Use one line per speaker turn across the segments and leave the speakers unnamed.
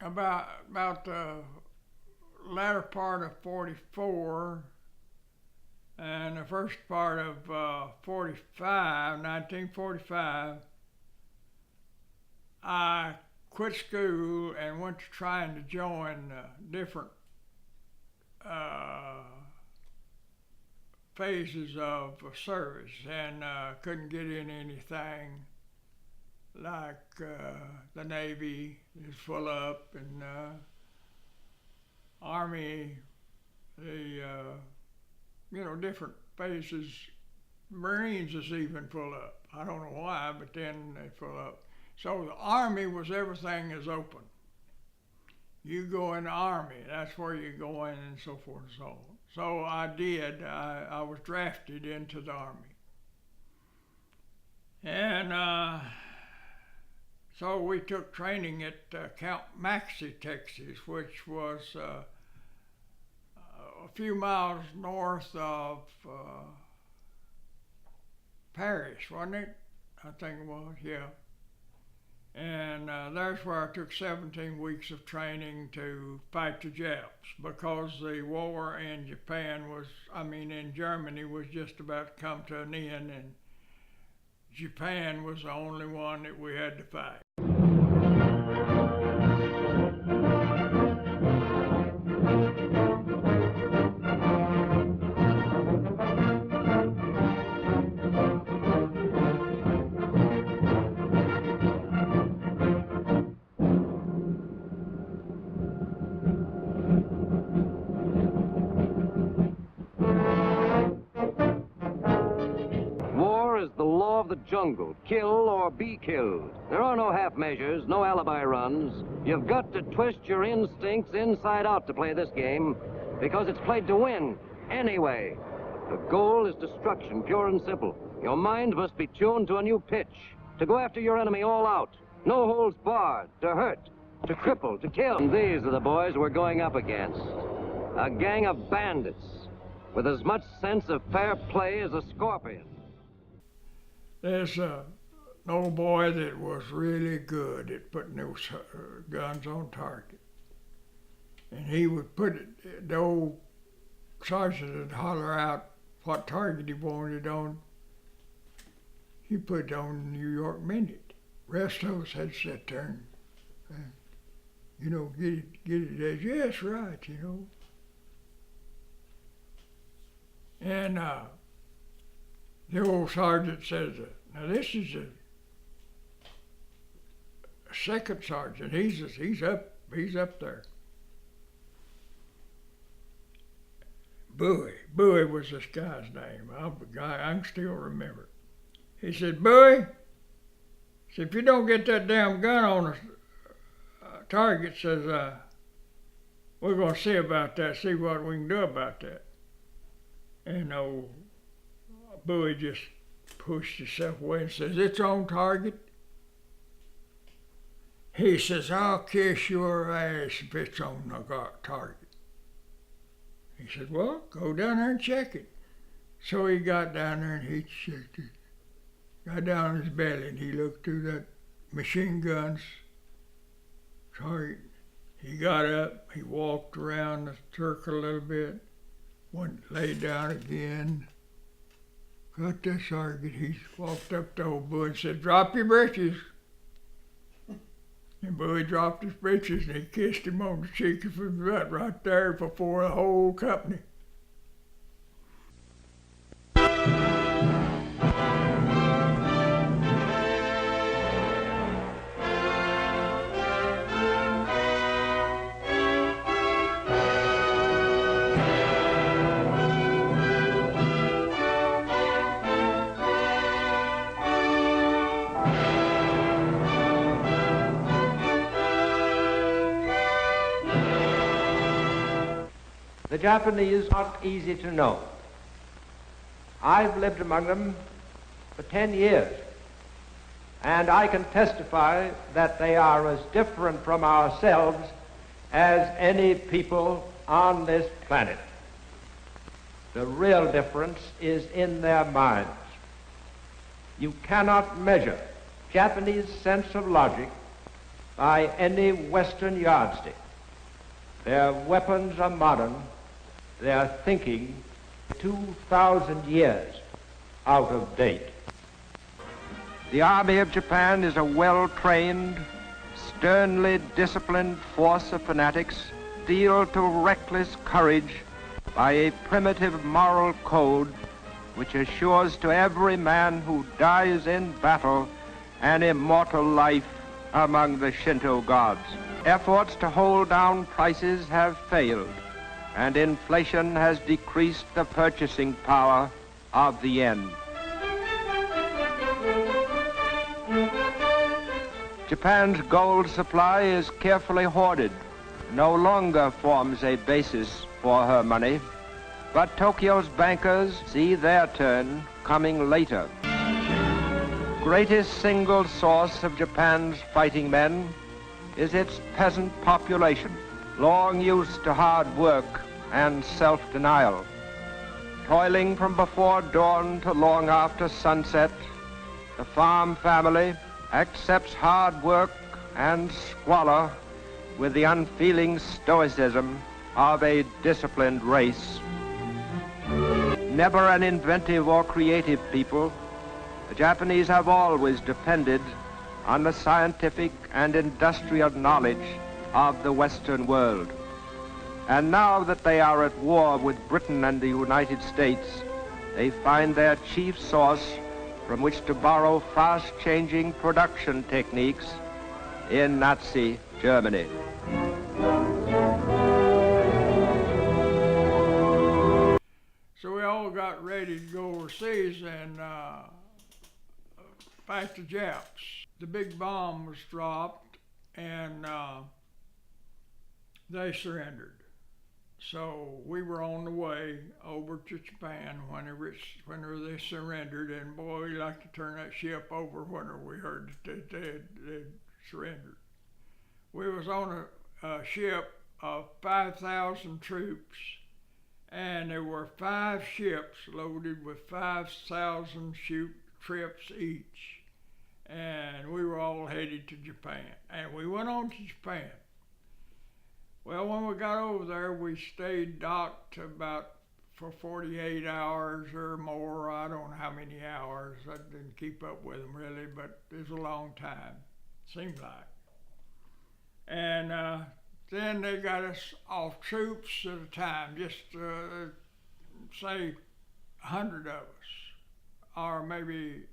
about the latter part of 44 and the first part of 1945, I quit school and went to trying to join different phases of service and couldn't get in anything like the Navy is full up and Army, the different phases. Marines is even full up. I don't know why, but then they full up. So the Army was everything is open. You go in the Army, that's where you go in and so forth and so on. So I did. I was drafted into the Army. And so we took training at Camp Maxey, Texas, which was a few miles north of Paris, wasn't it? I think it was, yeah. And that's where I took 17 weeks of training to fight the Japs because the war in in Germany was just about to come to an end, and Japan was the only one that we had to fight.
Jungle, kill or be killed. There are no half measures, no alibi runs. You've got to twist your instincts inside out to play this game because it's played to win anyway. The goal is destruction, pure and simple. Your mind must be tuned to a new pitch, to go after your enemy all out. No holds barred, to hurt, to cripple, to kill. And these are the boys we're going up against. A gang of bandits with as much sense of fair play as a scorpion.
There's an old boy that was really good at putting those guns on target. And he would put it, the old sergeant would holler out what target he wanted on. He put it on New York Minute. Rest of us had to sit there and get it as, yes, right, And the old sergeant says, now this is a second sergeant. He's up there. Bowie was this guy's name. I can still remember. He said, Bowie, if you don't get that damn gun on the target, says, we're going to see about that, see what we can do about that. And old Bowie just pushed himself away and says, it's on target. He says, I'll kiss your ass if it's on the target. He said, well, go down there and check it. So he got down there and he checked it. Got down on his belly and he looked through that machine gun's target. He got up, he walked around the circle a little bit, went, laid down again. Got that sergeant, he walked up to old Bowie and said, drop your breeches. And Bowie dropped his breeches and he kissed him on the cheek of his butt right there before the whole company.
The Japanese are not easy to know. I've lived among them for 10 years, and I can testify that they are as different from ourselves as any people on this planet. The real difference is in their minds. You cannot measure Japanese sense of logic by any Western yardstick. Their weapons are modern, their thinking 2,000 years out of date. The Army of Japan is a well-trained, sternly disciplined force of fanatics steeled to reckless courage by a primitive moral code which assures to every man who dies in battle an immortal life among the Shinto gods. Efforts to hold down prices have failed, and inflation has decreased the purchasing power of the yen. Japan's gold supply is carefully hoarded, no longer forms a basis for her money, but Tokyo's bankers see their turn coming later. Greatest single source of Japan's fighting men is its peasant population, long used to hard work and self-denial. Toiling from before dawn to long after sunset, the farm family accepts hard work and squalor with the unfeeling stoicism of a disciplined race. Never an inventive or creative people, the Japanese have always depended on the scientific and industrial knowledge of the Western world. And now that they are at war with Britain and the United States, they find their chief source from which to borrow fast-changing production techniques in Nazi Germany.
So we all got ready to go overseas and fight the Japs. The big bomb was dropped and they surrendered. So we were on the way over to Japan whenever they surrendered, and boy, we like to turn that ship over whenever we heard that they'd surrendered. We was on a ship of 5,000 troops, and there were 5 ships loaded with 5,000 trips each, and we were all headed to Japan, and we went on to Japan. Well, when we got over there, we stayed docked for 48 hours or more. I don't know how many hours. I didn't keep up with them really, but it was a long time, seemed like. And then they got us off troops at a time, just say 100 of us, or maybe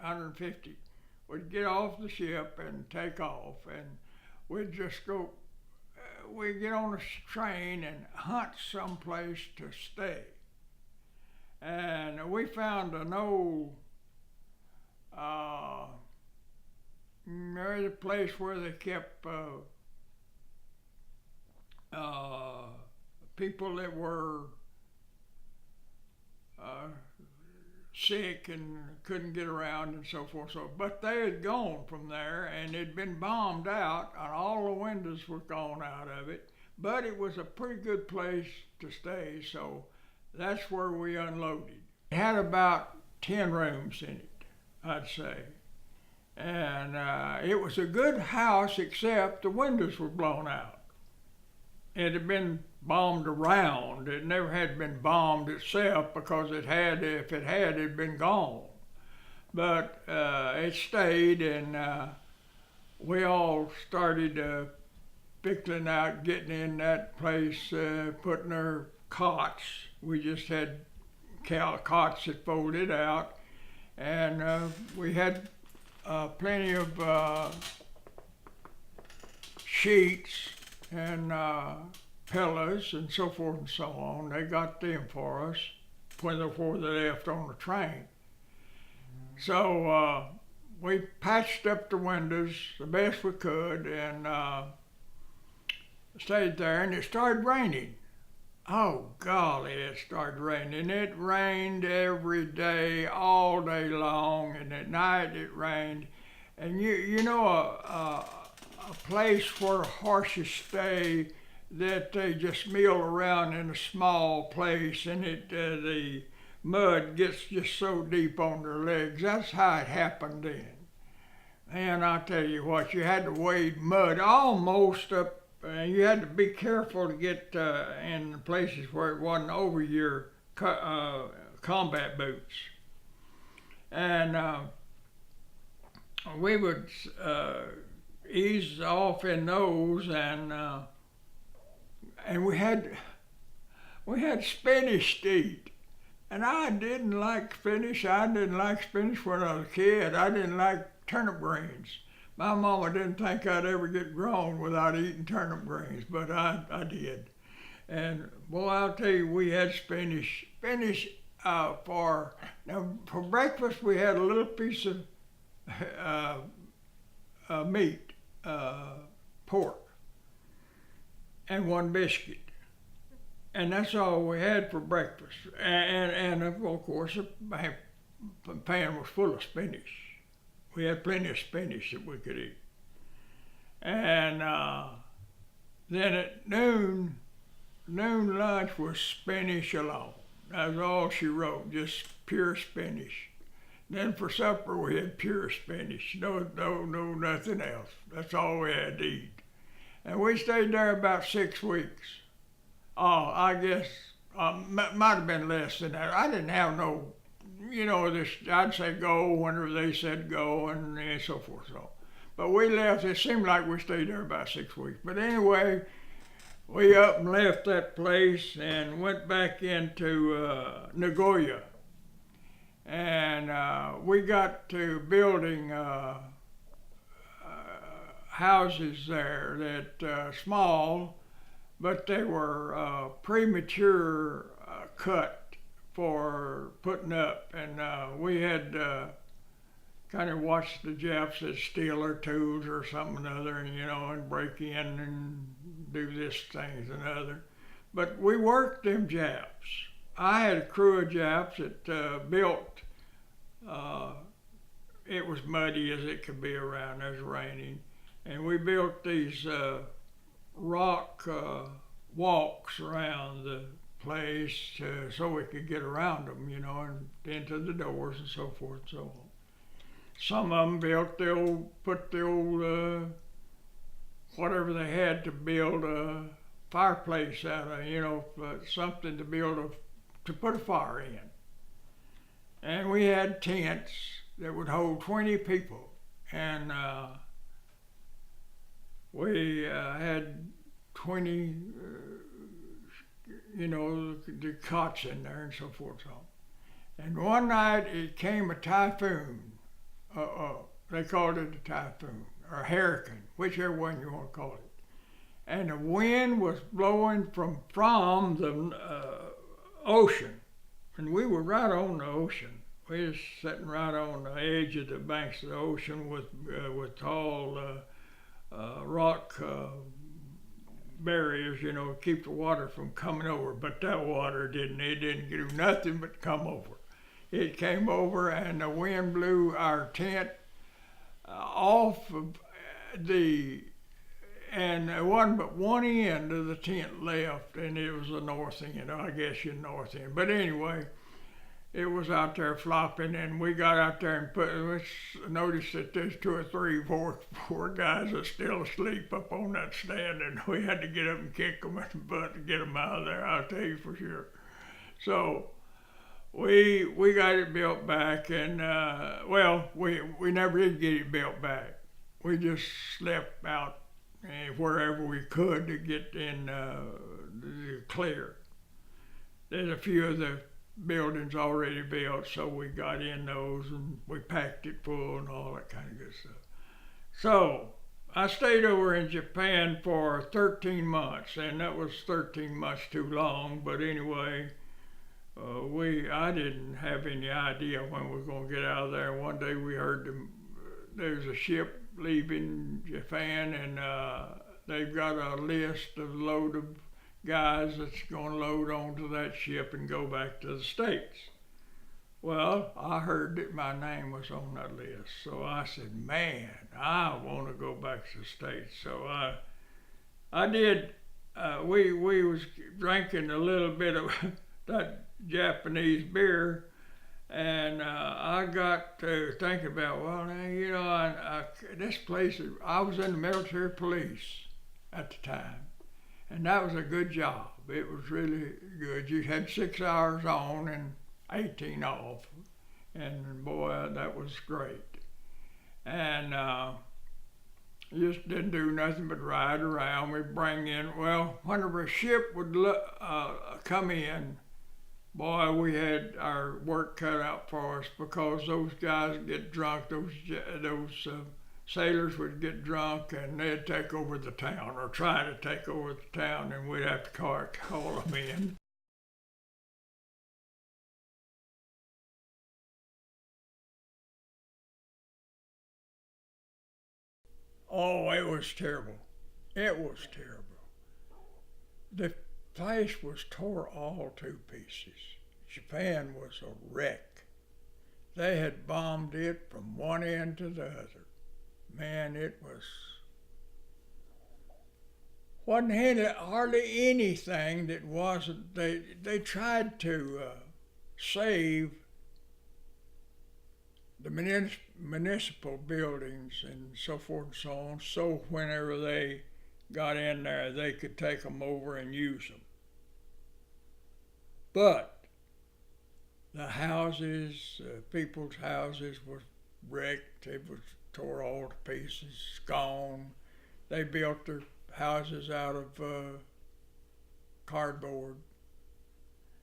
150. We'd get off the ship and take off, and we'd just go. We'd get on a train and hunt someplace to stay. And we found an old, there's a place where they kept people that were sick and couldn't get around and so forth. But they had gone from there, and it'd been bombed out, and all the windows were gone out of it. But it was a pretty good place to stay, so that's where we unloaded. It had about 10 rooms in it, I'd say. And it was a good house, except the windows were blown out. It had been bombed around. It never had been bombed itself, because if it had, it'd been gone. But it stayed, and we all started pickling out, getting in that place, putting our cots. We just had cots that folded out, and we had plenty of sheets and pillows and so forth and so on. They got them for us before they left on the train. So we patched up the windows the best we could and stayed there, and it started raining. Oh golly, it started raining. It rained every day, all day long, and at night it rained. And you know a place where horses stay, that they just mill around in a small place, and the mud gets just so deep on their legs. That's how it happened then. And I tell you what, you had to wade mud almost up. You had to be careful to get in places where it wasn't over your combat boots. And we would ease off in those, and we had spinach to eat. And I didn't like spinach. I didn't like spinach when I was a kid. I didn't like turnip greens. My mama didn't think I'd ever get grown without eating turnip greens, but I did. And boy, I'll tell you, we had spinach. For breakfast we had a little piece of meat, pork, and one biscuit. And that's all we had for breakfast. And of course, the pan was full of spinach. We had plenty of spinach that we could eat. And then at noon lunch was spinach alone. That's all she wrote, just pure spinach. Then for supper we had pure spinach. No, nothing else. That's all we had to eat. And we stayed there about 6 weeks. Oh, I guess might have been less than that. I didn't have no, this. I'd say go whenever they said go, and so forth. So, but we left. It seemed like we stayed there about 6 weeks. But anyway, we up and left that place and went back into Nagoya, and we got to building houses there that small. But they were premature cut for putting up, and we had kind of watched the Japs that steal our tools or something or other, and break in and do this things and other. But we worked them Japs. I had a crew of Japs that built. It was muddy as it could be around. It was raining, and we built these. Rock walks around the place so we could get around them, and into the doors and so forth and so on. Some of them put the old, whatever they had to build a fireplace out of, something to put a fire in. And we had tents that would hold 20 people, and we had 20, the cots in there and so forth. And one night it came a typhoon. They called it a typhoon or a hurricane, whichever one you want to call it. And the wind was blowing from the ocean, and we were right on the ocean. We was sitting right on the edge of the banks of the ocean with tall rock barriers, keep the water from coming over. But that water didn't do nothing but come over. It came over, and the wind blew our tent off of and there wasn't but one end of the tent left, and it was the north end, I guess your north end. But anyway, it was out there flopping, and we got out there and noticed that there's 2 or 3, 4 guys are still asleep up on that stand, and we had to get up and kick them in the butt to get them out of there, I'll tell you for sure. So we got it built back, and we never did get it built back. We just slept out wherever we could to get in the clear. There's a few of the buildings already built, so we got in those and we packed it full and all that kind of good stuff. So I stayed over in Japan for 13 months, and that was 13 months too long, but anyway, I didn't have any idea when we were going to get out of there. One day we heard there's a ship leaving Japan, and they've got a list of load of guys that's going to load onto that ship and go back to the States. Well, I heard that my name was on that list, so I said, man, I want to go back to the States. So I did. We was drinking a little bit of that Japanese beer, And I got to thinking about, well, now, you know, this place, I was in the military police at the time, and that was a good job. It was really good. You had 6 hours on and 18 off, and boy, that was great. And you just didn't do nothing but ride around. We'd bring in, well, whenever a ship would come in, boy, we had our work cut out for us because those guys would get drunk, those sailors would get drunk and they'd take over the town or try to take over the town, and we'd have to call them in. Oh, it was terrible. It was terrible. The place was tore all to pieces. Japan was a wreck. They had bombed it from one end to the other. Man, it wasn't hardly anything that wasn't. They tried to save the municipal buildings and so forth and so on, so whenever they got in there, they could take them over and use them. But the houses, people's houses were wrecked. It was tore all to pieces, gone. They built their houses out of cardboard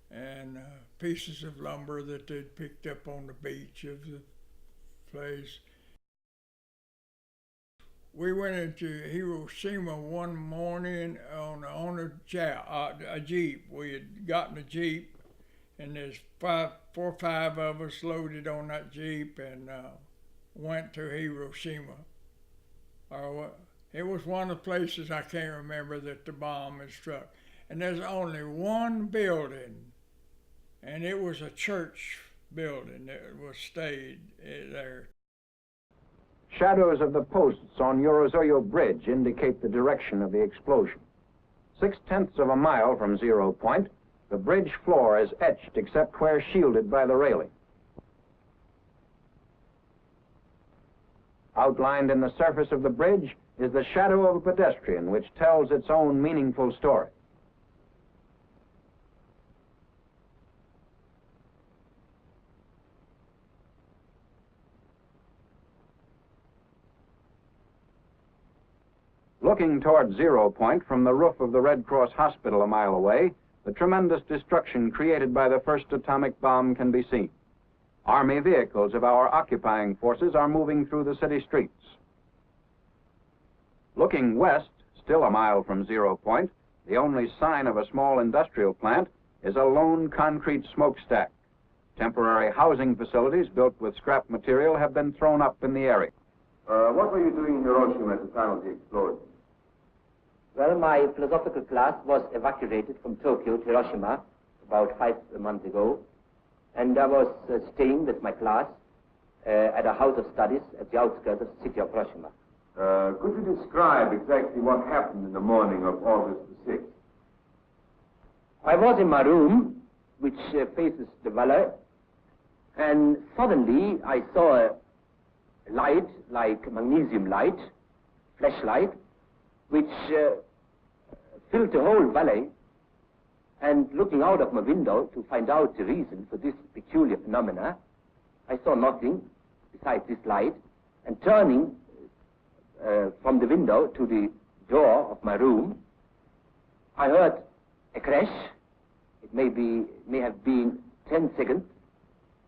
and pieces of lumber that they'd picked up on the beach of the place. We went into Hiroshima one morning on a Jeep. We had gotten a Jeep, and there's 4 or 5 of us loaded on that Jeep and went to Hiroshima. It was one of the places I can't remember that the bomb had struck. And there's only one building, and it was a church building that was stayed there.
Shadows of the posts on Yorozuyo Bridge indicate the direction of the explosion. 6/10 of a mile from 0 point, the bridge floor is etched except where shielded by the railing. Outlined in the surface of the bridge is the shadow of a pedestrian, which tells its own meaningful story. Looking toward 0 point from the roof of the Red Cross Hospital a mile away, the tremendous destruction created by the first atomic bomb can be seen. Army vehicles of our occupying forces are moving through the city streets. Looking west, still a mile from 0 point, the only sign of a small industrial plant is a lone concrete smokestack. Temporary housing facilities built with scrap material have been thrown up in the area.
What were you doing in Hiroshima at the time of the explosion?
Well, my philosophical class was evacuated from Tokyo to Hiroshima about 5 months ago, and I was staying with my class at a house of studies at the outskirts of the city of Hiroshima.
Could you describe exactly what happened in the morning of August the 6th?
I was in my room, which faces the valley, and suddenly I saw a light, like magnesium light, flashlight, which filled the whole valley. And looking out of my window to find out the reason for this peculiar phenomena, I saw nothing besides this light. And turning from the window to the door of my room, I heard a crash. It may have been 10 seconds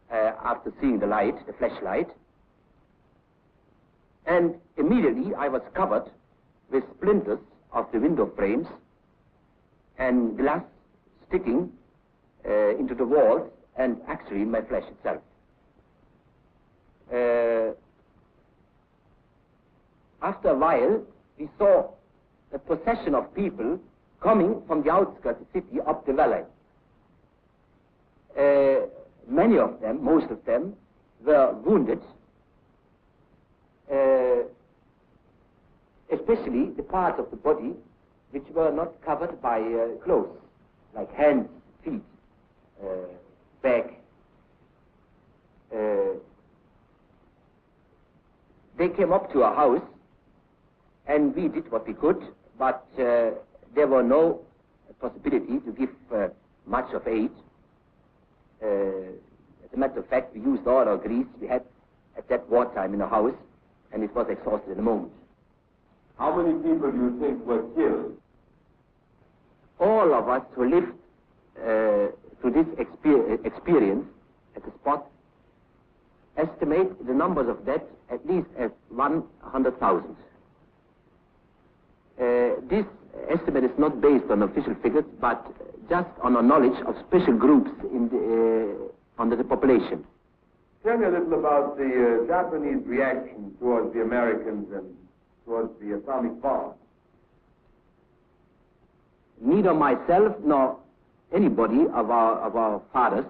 after seeing the light, the flashlight. And immediately I was covered with splinters of the window frames and glass sticking into the walls and actually in my flesh itself. After a while, we saw a procession of people coming from the outskirts of the city up the valley. Many of them, most of them, were wounded, especially the parts of the body which were not covered by clothes, like hands, feet, back. came up to our house, and we did what we could, but there were no possibility to give much of aid. As a matter of fact, we used all our grease we had at that wartime in the house, and it was exhausted in a moment.
How many people do you think were killed?
All of us who lived through this experience at the spot estimate the numbers of deaths at least at 100,000. This estimate is not based on official figures, but just on a knowledge of special groups under the population.
Tell me a little about the Japanese reaction towards the Americans and towards the atomic bomb.
Neither myself nor anybody of our fathers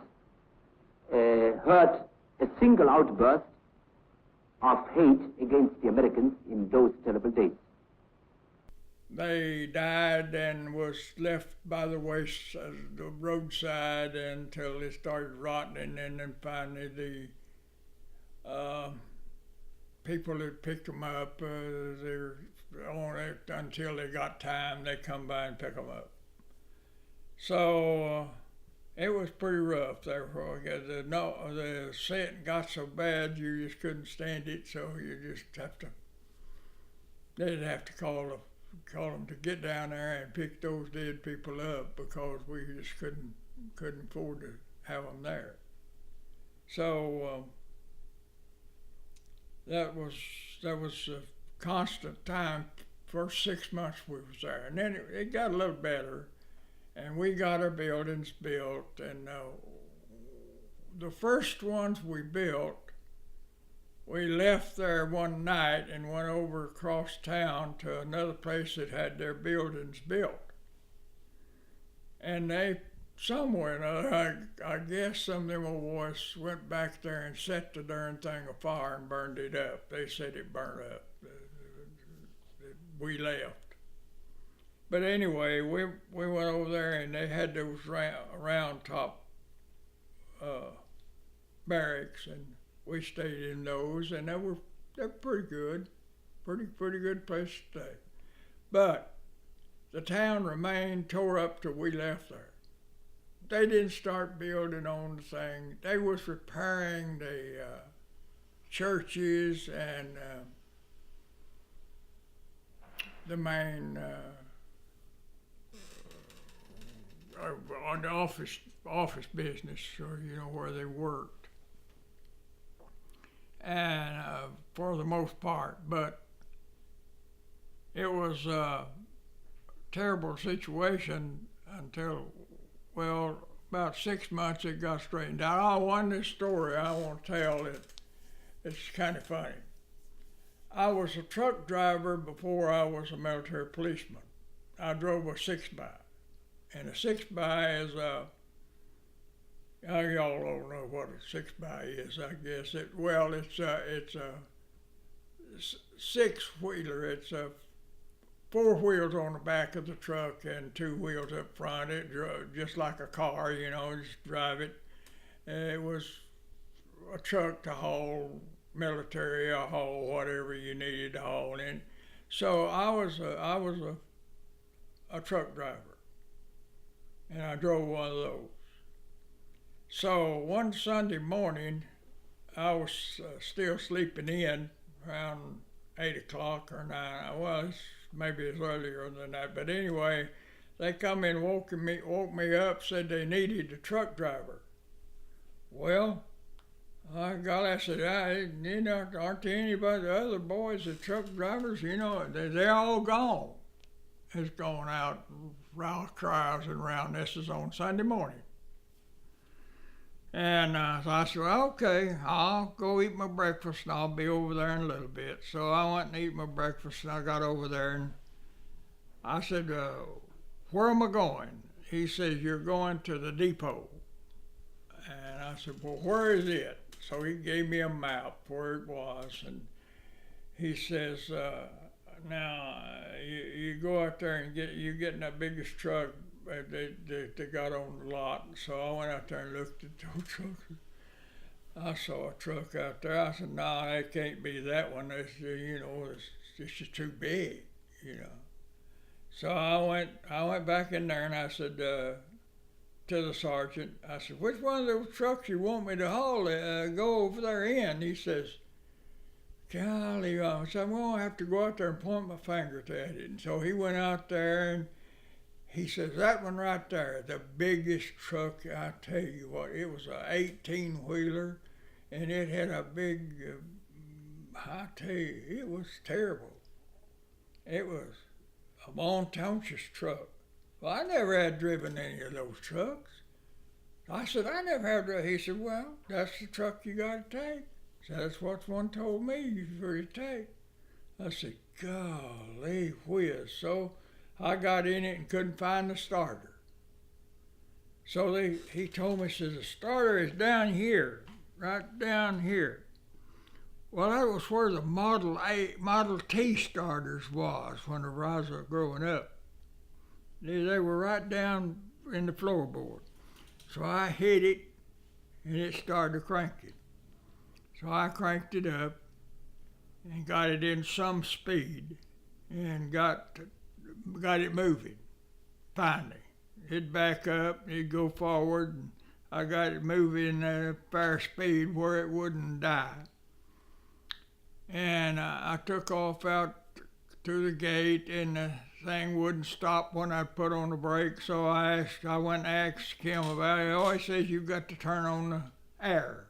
heard a single outburst of hate against the Americans in those terrible days.
They died and was left by the the roadside until they started rotting, and then finally the people that picked them up, they're on it until they got time. They come by and pick them up. So it was pretty rough there for because the scent got so bad you just couldn't stand it. So you just they'd have to call them to get down there and pick those dead people up because we just couldn't afford to have them there. So that was a constant time. First 6 months we was there, and then it got a little better, and we got our buildings built. And the first ones we built, we left there one night and went over across town to another place that had their buildings built. And they, somewhere or another, I guess some of them old boys went back there and set the darn thing afire and burned it up. They said it burned up. We left. But anyway, we went over there and they had those round top barracks, and we stayed in those, and they're pretty good, pretty good place to stay. But the town remained tore up till we left there. They didn't start building on the thing. They was repairing the churches and the main on the office business, or where they worked. And for the most part, but it was a terrible situation until, well, about 6 months it got straightened out. This story I want to tell it's kind of funny. I was a truck driver before I was a military policeman. I drove a 6x, and a 6x is y'all don't know what a 6x is, I guess. It's a six-wheeler. It's 4 wheels on the back of the truck and 2 wheels up front. It drove just like a car, just drive it. It was a truck to haul military or haul whatever you needed to haul in. So I was a truck driver, and I drove one of those. So one Sunday morning, I was still sleeping in around 8 o'clock or 9. Well, maybe it's earlier than that. But anyway, they come in, woke me up, said they needed a truck driver. Well, I said, aren't there anybody, the other boys, the truck drivers, they're all gone. It's going out round crowds and round. This is on Sunday morning. And so I said, well, okay, I'll go eat my breakfast and I'll be over there in a little bit. So I went and ate my breakfast, and I got over there and I said, where am I going? He says, you're going to the depot. And I said, well, where is it? So he gave me a map where it was, and he says, now you go out there and you get in that biggest truck they got on the lot. And so I went out there and looked at those trucks. I saw a truck out there. I said, no, it can't be that one. It's just too big, you know. So I went back in there and I said to the sergeant, I said, which one of those trucks you want me to haul go over there in? He says, golly, so I'm going to have to go out there and point my finger at it. And so he went out there and he says, that one right there, the biggest truck, I tell you what, it was a 18-wheeler, and it had a big, I tell you, it was terrible. It was a Montoncious truck. Well, I never had driven any of those trucks. I said, I never have driven. He said, well, that's the truck you got to take. So that's what one told me you were to take. I said, golly whiz. So I got in it and couldn't find the starter. So he told me, says, the starter is down here, right down here. Well, that was where the Model T starters was when I was growing up. They were right down in the floorboard. So I hit it, and it started cranking. So I cranked it up and got it in some speed and got it moving, finally. It'd back up, it'd go forward, and I got it moving at a fair speed where it wouldn't die. And I took off out through the gate, and the thing wouldn't stop when I put on the brake, so I went and asked Kim about it. He always says you've got to turn on the air.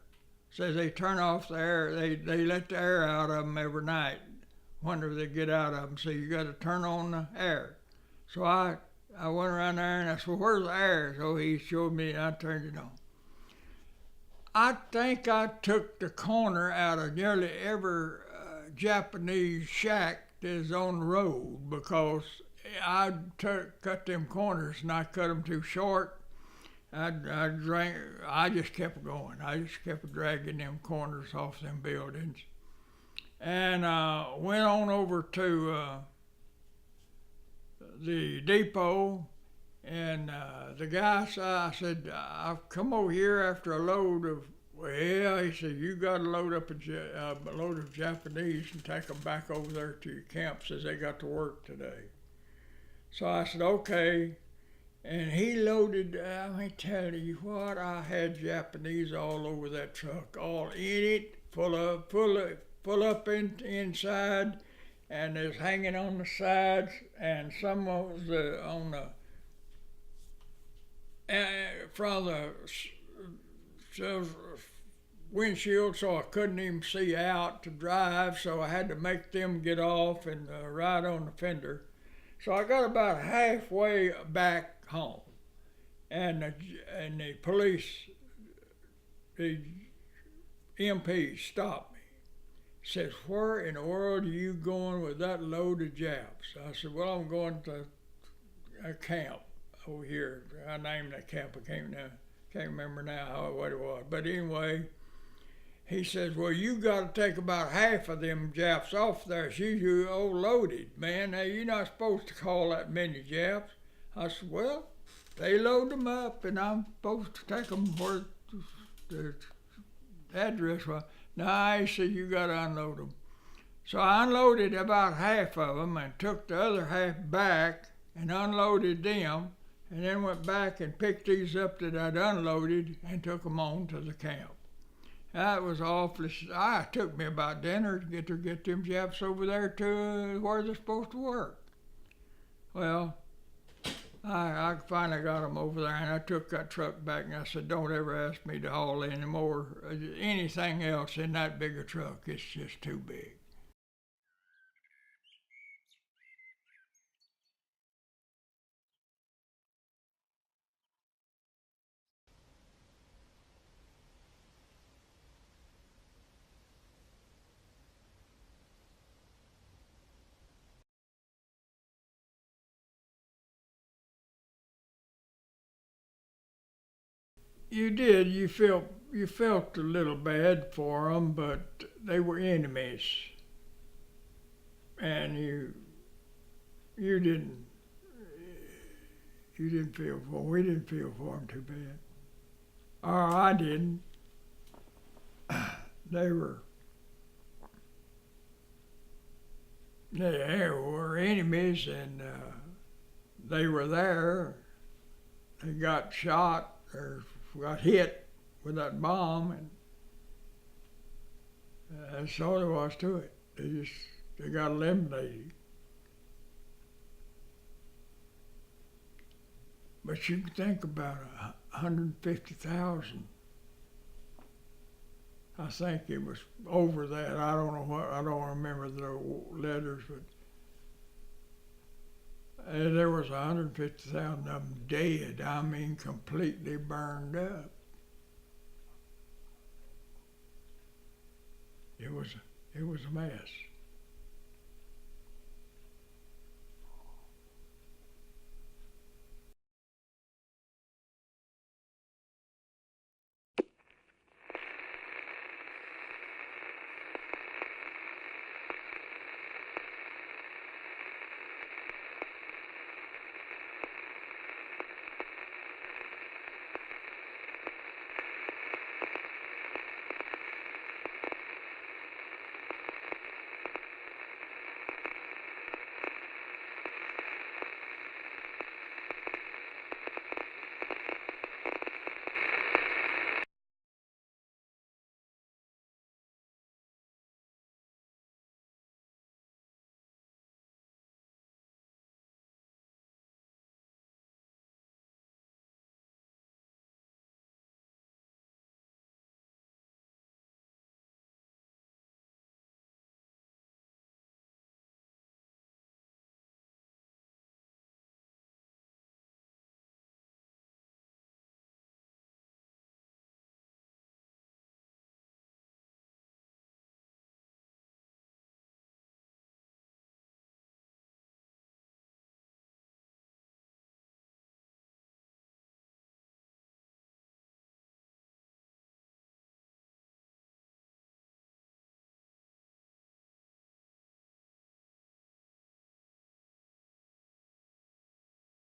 Says they turn off the air, they let the air out of them every night whenever they get out of them, so you got to turn on the air. So I went around there and I said, well, where's the air? So he showed me and I turned it on. I think I took the corner out of nearly every Japanese shack that is on the road because I cut them corners and I cut them too short. I just kept going. I just kept dragging them corners off them buildings. And went on over to the depot, and the guy said, I said, I've come over here after a load of, well, he said, you got to load up a load of Japanese and take them back over there to your camp, says they got to work today. So I said, okay. And he loaded, let me tell you what, I had Japanese all over that truck, all in it, full up inside, and it's hanging on the sides, and some was on the from the windshield, so I couldn't even see out to drive, so I had to make them get off and ride on the fender. So I got about halfway back home, and the police, the MP stopped me. Says, where in the world are you going with that load of Japs? I said, well, I'm going to a camp over here. I named that camp. I can't remember now what it was. But anyway, he says, well, you got to take about half of them Japs off there. It's usually loaded, man. Now, you're not supposed to call that many Japs. I said, well, they load them up, and I'm supposed to take them where the address was. No, he said, you got to unload them. So I unloaded about half of them and took the other half back and unloaded them, and then went back and picked these up that I'd unloaded and took them on to the camp. That was awfully. It took me about dinner to get them Japs over there to where they're supposed to work. Well, I finally got them over there, and I took that truck back, and I said, don't ever ask me to haul anything else in that bigger truck. It's just too big. You did. You felt a little bad for them, but they were enemies, and you didn't feel for. We didn't feel for them too bad, or I didn't. they were enemies, and they were there. They got shot or got hit with that bomb, and that's all there was to it. They got eliminated. But you can think about 150,000. I think it was over that. I don't know what. I don't remember the letters, but there was 150,000 of them dead. I mean, completely burned up. It was a mess.